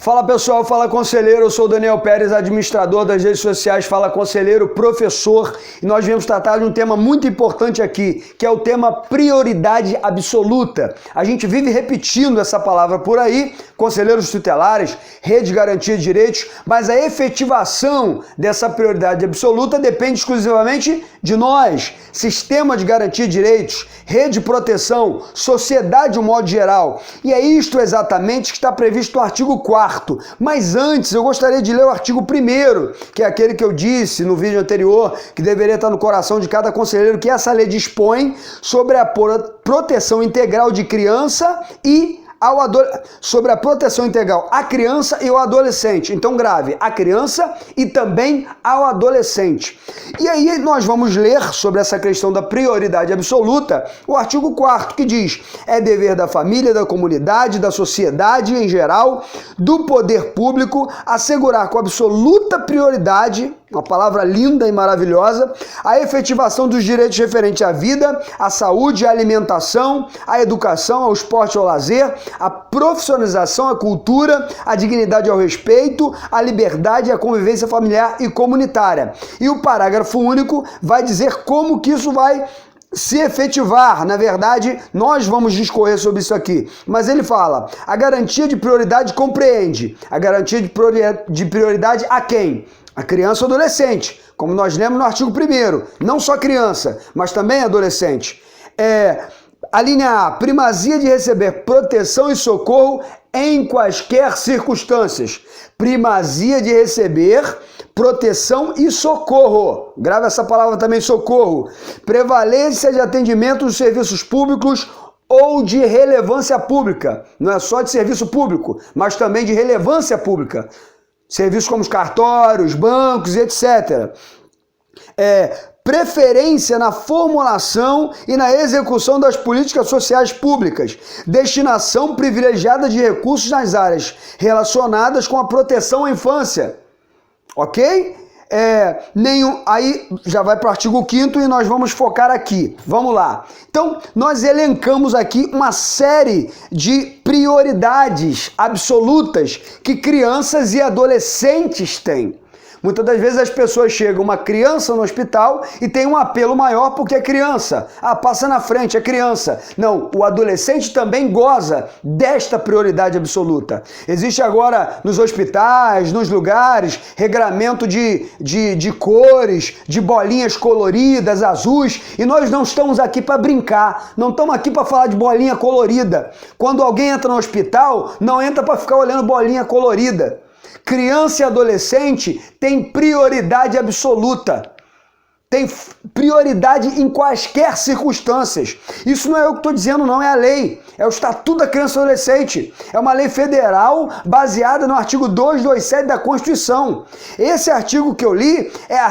Fala pessoal, fala conselheiro, eu sou o Daniel Pérez, administrador das redes sociais Fala Conselheiro, professor, e nós viemos tratar de um tema muito importante aqui, que é o tema prioridade absoluta. A gente vive repetindo essa palavra por aí, conselheiros tutelares, rede de garantia de direitos, mas a efetivação dessa prioridade absoluta depende exclusivamente de nós, sistema de garantia de direitos, rede de proteção, sociedade de um modo geral. E é isto exatamente que está previsto no artigo 4º. Mas antes, eu gostaria de ler o artigo 1º, que é aquele que eu disse no vídeo anterior, que deveria estar no coração de cada conselheiro, que essa lei dispõe sobre a proteção integral de criança e sobre a proteção integral à criança e ao adolescente. Então grave, a criança e também ao adolescente. E aí nós vamos ler sobre essa questão da prioridade absoluta o artigo 4º, que diz: é dever da família, da comunidade, da sociedade em geral, do poder público, assegurar com absoluta prioridade, uma palavra linda e maravilhosa, a efetivação dos direitos referentes à vida, à saúde, à alimentação, à educação, ao esporte, ao lazer, à profissionalização, à cultura, à dignidade e ao respeito, à liberdade e à convivência familiar e comunitária. E o parágrafo único vai dizer como que isso vai se efetivar. Na verdade, nós vamos discorrer sobre isso aqui. Mas ele fala: a garantia de prioridade compreende a garantia de prioridade a quem? A criança ou adolescente, como nós lemos no artigo 1º, não só criança, mas também adolescente. A linha A, primazia de receber proteção e socorro em quaisquer circunstâncias. Primazia de receber proteção e socorro. Grava essa palavra também, socorro. Prevalência de atendimento dos serviços públicos ou de relevância pública. Não é só de serviço público, mas também de relevância pública. Serviços como os cartórios, bancos e etc. Preferência na formulação e na execução das políticas sociais públicas. Destinação privilegiada de recursos nas áreas relacionadas com a proteção à infância. Ok? Aí já vai para o artigo 5º e nós vamos focar aqui. Vamos lá. Então, nós elencamos aqui uma série de prioridades absolutas que crianças e adolescentes têm. Muitas das vezes as pessoas chegam, uma criança no hospital e tem um apelo maior porque é criança. Passa na frente, é criança. Não, o adolescente também goza desta prioridade absoluta. Existe agora nos hospitais, nos lugares, regramento de cores, de bolinhas coloridas, azuis, e nós não estamos aqui para brincar, não estamos aqui para falar de bolinha colorida. Quando alguém entra no hospital, não entra para ficar olhando bolinha colorida. Criança e adolescente tem prioridade absoluta, tem prioridade em quaisquer circunstâncias. Isso não é eu que estou dizendo, não, é a lei, é o Estatuto da Criança e Adolescente, é uma lei federal baseada no artigo 227 da Constituição. Esse artigo que eu li é a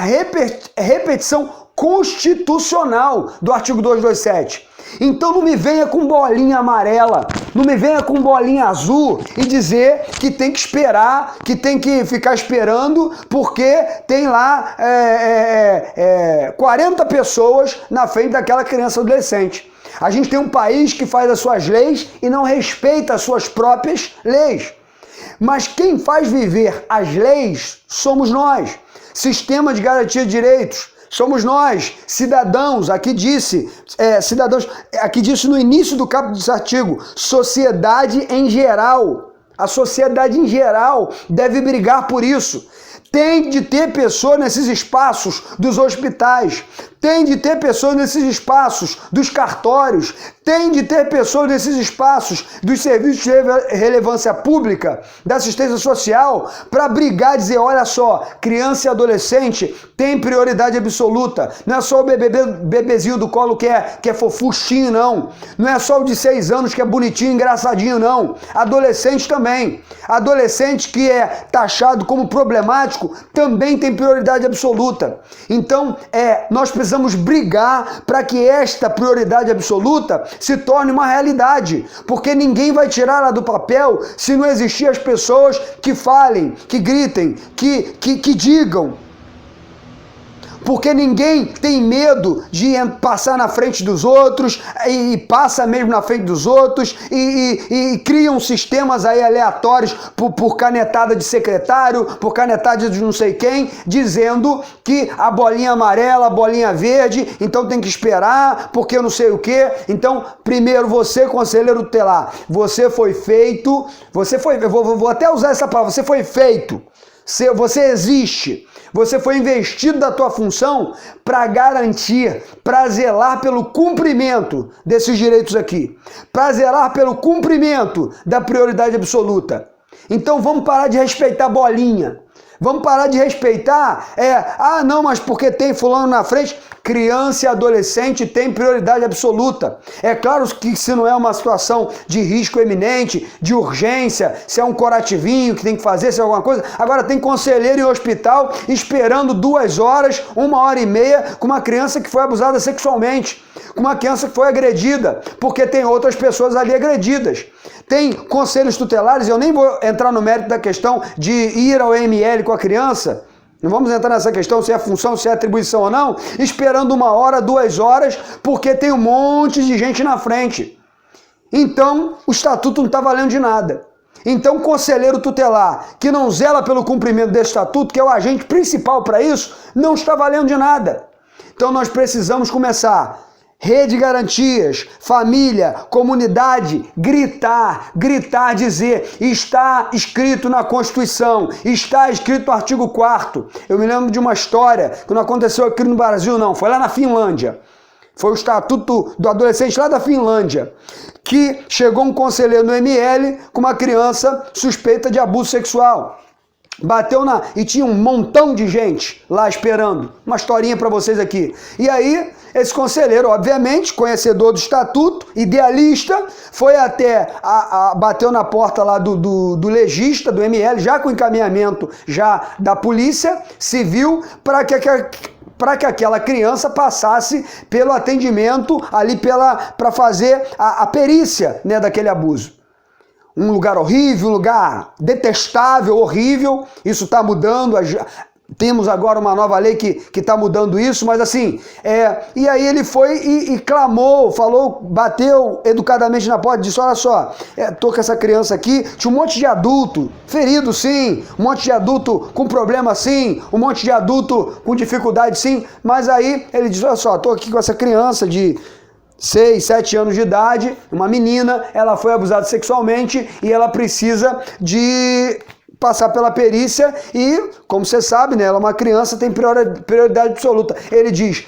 repetição constitucional do artigo 227. Então não me venha com bolinha amarela, não me venha com bolinha azul e dizer que tem que esperar, que tem que ficar esperando porque tem lá 40 pessoas na frente daquela criança adolescente. A gente tem um país que faz as suas leis e não respeita as suas próprias leis. Mas quem faz viver as leis somos nós. Sistema de garantia de direitos. Somos nós, cidadãos, aqui disse no início do capítulo desse artigo, sociedade em geral. A sociedade em geral deve brigar por isso. Tem de ter pessoas nesses espaços dos hospitais, tem de ter pessoas nesses espaços dos cartórios, tem de ter pessoas nesses espaços dos serviços de relevância pública, da assistência social, para brigar e dizer: olha só, criança e adolescente tem prioridade absoluta. Não é só o bebezinho do colo que é fofuchinho, não. Não é só o de 6 anos que é bonitinho, engraçadinho, não. Adolescente também. Adolescente que é taxado como problemático também tem prioridade absoluta. Então, nós precisamos brigar para que esta prioridade absoluta se torne uma realidade, porque ninguém vai tirar ela do papel se não existir as pessoas que falem, que gritem, que digam. porque ninguém tem medo de passar na frente dos outros, e passa mesmo na frente dos outros, e criam sistemas aí aleatórios por canetada de secretário, por canetada de não sei quem, dizendo que a bolinha amarela, a bolinha verde, então tem que esperar, porque eu não sei o quê. Então, primeiro, você, conselheiro tutelar, você foi feito, eu vou até usar essa palavra, você foi feito, você existe, você foi investido da tua função para garantir, para zelar pelo cumprimento desses direitos aqui, para zelar pelo cumprimento da prioridade absoluta. Então vamos parar de respeitar a bolinha. Vamos parar de respeitar, não, mas porque tem fulano na frente. Criança e adolescente tem prioridade absoluta. É claro que se não é uma situação de risco eminente, de urgência, se é um curativinho que tem que fazer, se é alguma coisa. Agora tem conselheiro em hospital esperando 2 horas, 1h30 com uma criança que foi abusada sexualmente, com uma criança que foi agredida, porque tem outras pessoas ali agredidas. Tem conselhos tutelares, eu nem vou entrar no mérito da questão de ir ao ML com a criança, não vamos entrar nessa questão se é função, se é atribuição ou não, esperando 1 hora, 2 horas, porque tem um monte de gente na frente. Então, o estatuto não está valendo de nada. Então, o conselheiro tutelar, que não zela pelo cumprimento desse estatuto, que é o agente principal para isso, não está valendo de nada. Então, nós precisamos começar. Rede de garantias, família, comunidade, gritar, dizer, está escrito na Constituição, está escrito no artigo 4º. Eu me lembro de uma história que não aconteceu aqui no Brasil não, foi lá na Finlândia. Foi o estatuto do adolescente lá da Finlândia, que chegou um conselheiro no ML com uma criança suspeita de abuso sexual. Bateu e tinha um montão de gente lá esperando. Uma historinha para vocês aqui. E aí, esse conselheiro, obviamente, conhecedor do estatuto, idealista, foi até, bateu na porta lá do legista, do ML, já com encaminhamento já da polícia civil, para que aquela criança passasse pelo atendimento ali para fazer a perícia, né, daquele abuso. Um lugar horrível, um lugar detestável, horrível. Isso está mudando. Temos agora uma nova lei que está mudando isso, mas assim, e aí ele foi e clamou, falou, bateu educadamente na porta, disse, olha só, tô com essa criança aqui, tinha um monte de adulto, ferido sim, um monte de adulto com problema sim, um monte de adulto com dificuldade sim, mas aí ele disse, olha só, tô aqui com essa criança de 6, 7 anos de idade, uma menina, ela foi abusada sexualmente e ela precisa de passar pela perícia e, como você sabe, né, ela é uma criança, tem prioridade absoluta. Ele diz,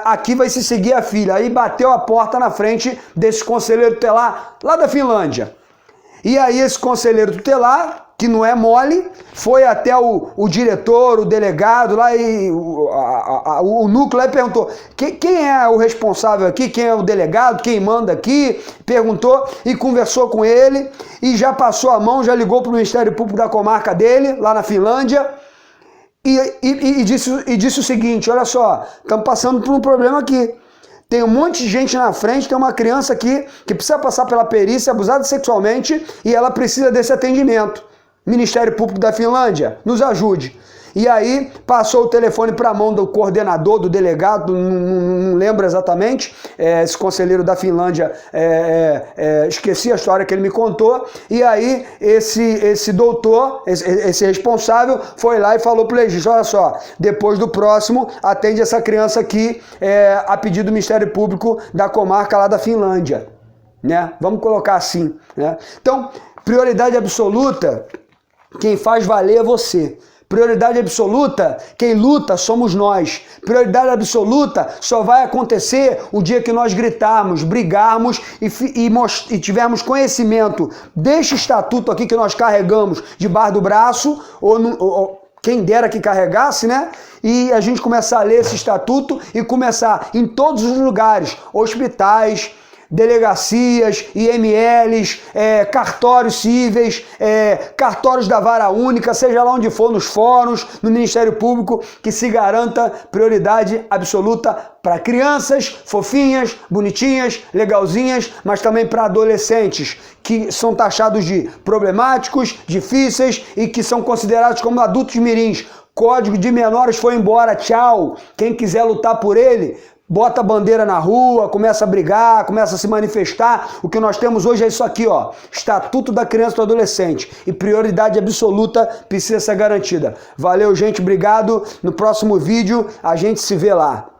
aqui vai se seguir a filha. Aí bateu a porta na frente desse conselheiro tutelar lá da Finlândia. E aí esse conselheiro tutelar, que não é mole, foi até o diretor, o delegado lá e o núcleo lá e perguntou, quem é o responsável aqui, quem é o delegado, quem manda aqui, perguntou e conversou com ele e já passou a mão, já ligou para o Ministério Público da comarca dele, lá na Finlândia, e disse o seguinte, olha só, estamos passando por um problema aqui. Tem um monte de gente na frente, tem uma criança aqui que precisa passar pela perícia, abusada sexualmente, e ela precisa desse atendimento. Ministério Público da Finlândia, nos ajude. E aí passou o telefone para a mão do coordenador, do delegado, não lembro exatamente, esse conselheiro da Finlândia, esqueci a história que ele me contou, e aí esse doutor, esse responsável, foi lá e falou para o legista, olha só, depois do próximo, atende essa criança aqui a pedido do Ministério Público da comarca lá da Finlândia. Né? Vamos colocar assim. Né? Então, prioridade absoluta, quem faz valer é você. Prioridade absoluta, quem luta somos nós. Prioridade absoluta só vai acontecer o dia que nós gritarmos, brigarmos e tivermos conhecimento deste estatuto aqui que nós carregamos debaixo do braço, ou quem dera que carregasse, né? E a gente começar a ler esse estatuto e começar em todos os lugares, hospitais, delegacias, IMLs, cartórios cíveis, cartórios da vara única, seja lá onde for, nos fóruns, no Ministério Público, que se garanta prioridade absoluta para crianças fofinhas, bonitinhas, legalzinhas, mas também para adolescentes que são taxados de problemáticos, difíceis e que são considerados como adultos mirins. Código de menores foi embora, tchau. Quem quiser lutar por ele, bota a bandeira na rua, começa a brigar, começa a se manifestar. O que nós temos hoje é isso aqui, ó. Estatuto da Criança e do Adolescente. E prioridade absoluta precisa ser garantida. Valeu, gente. Obrigado. No próximo vídeo a gente se vê lá.